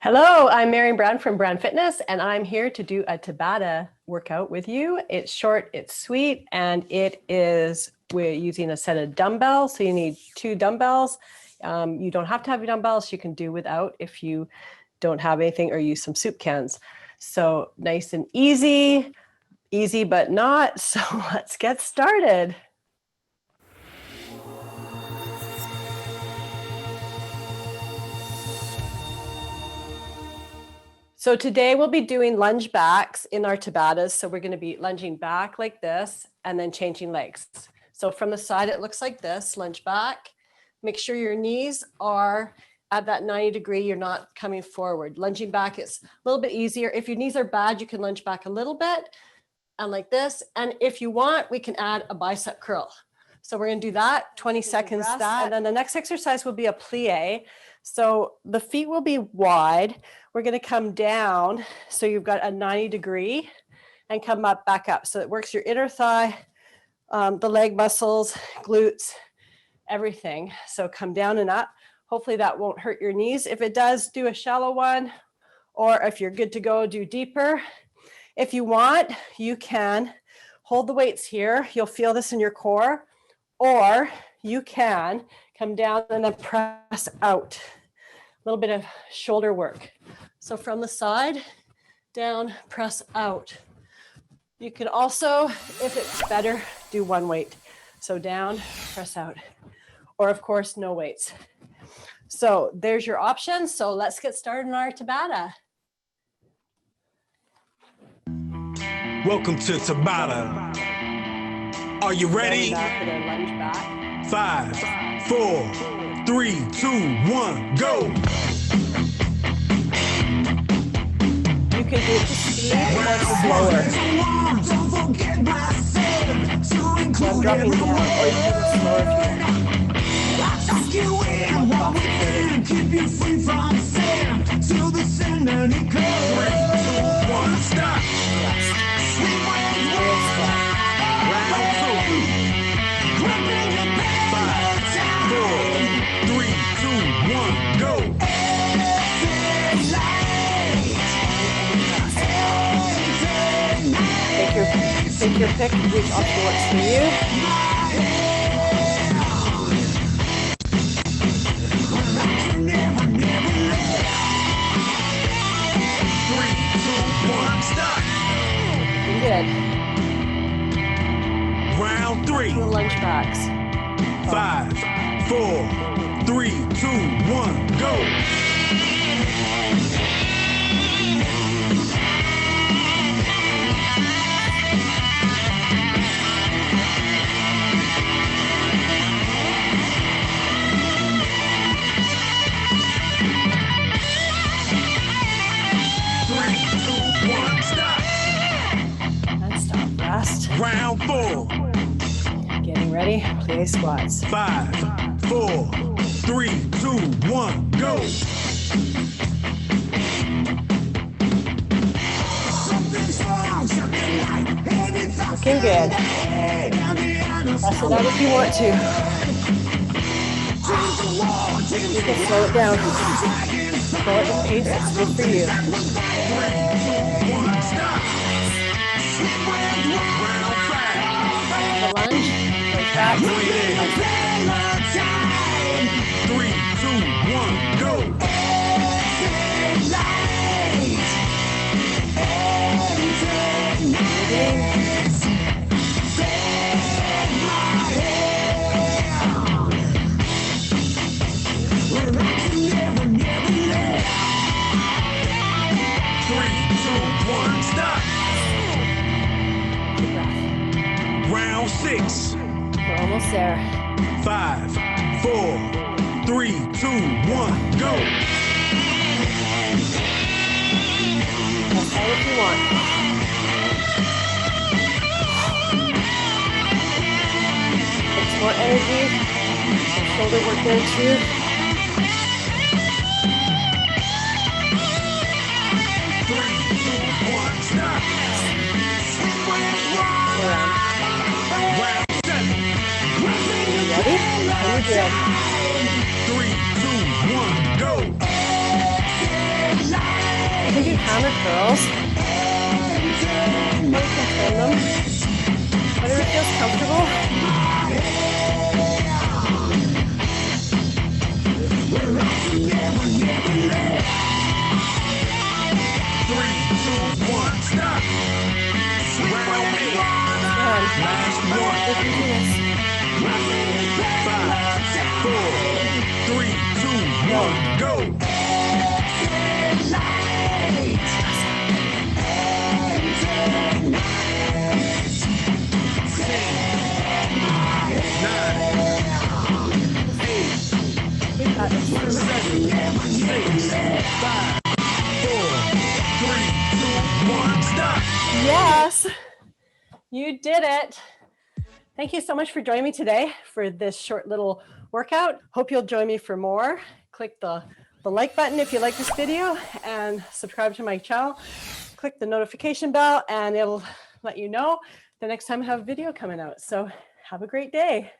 Hello, I'm Marion Brown from Brown Fitness, and I'm here to do a Tabata workout with you. It's short, it's sweet, and we're using a set of dumbbells. So you need 2 dumbbells. You don't have to have your dumbbells. You can do without if you don't have anything or use some soup cans. So nice and easy but not. So let's get started. So today we'll be doing lunge backs in our Tabatas. So we're going to be lunging back like this and then changing legs. So from the side, it looks like this, lunge back. Make sure your knees are at that 90 degree. You're not coming forward. Lunging back is a little bit easier. If your knees are bad, you can lunge back a little bit and like this. And if you want, we can add a bicep curl. So we're going to do that, 20 seconds that. And then the next exercise will be a plie. So the feet will be wide. We're going to come down. So you've got a 90 degree and come up, back up. So it works your inner thigh, the leg muscles, glutes, everything. So come down and up. Hopefully that won't hurt your knees. If it does, do a shallow one. Or if you're good to go, do deeper. If you want, you can hold the weights here. You'll feel this in your core. Or you can come down and then press out. A little bit of shoulder work. So from the side, down, press out. You can also, if it's better, do one weight. So down, press out. Or of course, no weights. So there's your options. So let's get started on our Tabata. Welcome to Tabata. Are you ready? Lunge back. 5, 4, 3, 2, 1, go. You can do it to speed or slower. So I'm dropping down, or you can do it slower if you want. Keep you free from sin to the Sandman. 3, 2, 1, stop. Sweet waves. Take your pick, which option works for you. 3, 2, 1, stop. Good. Round 3. The lunge backs. 5, 4, 3, 2, 1, go. Round 4. Getting ready, plie squats. 5, 4, 3, 2, 1, go. Looking good. Press it out if you want to. You can slow it down. Slow it at pace, it's good for you. The lunge, lunge back. 3, 2, 1, go. Round 6. We're almost there. 5, 4, 3, 2, 1, go. Press out if you want. It's more energy. Some shoulder work there too. 3, 2, 1, stop. Round 7. Ready? Very good. 3, 2, 1, go. hammer curls. You can turn them. Whatever feels comfortable. 3, 2, 1, stop. Round me. Last one. 5, 4, 3, 2, 1, go. We've got this. 7, 6, 5, 4, 3, 2, 1, stop. Yes, you did it. Thank you so much for joining me today for this short little workout. Hope you'll join me for more. Click the like button if you like this video and subscribe to my channel. Click the notification bell and it'll let you know the next time I have a video coming out. So have a great day.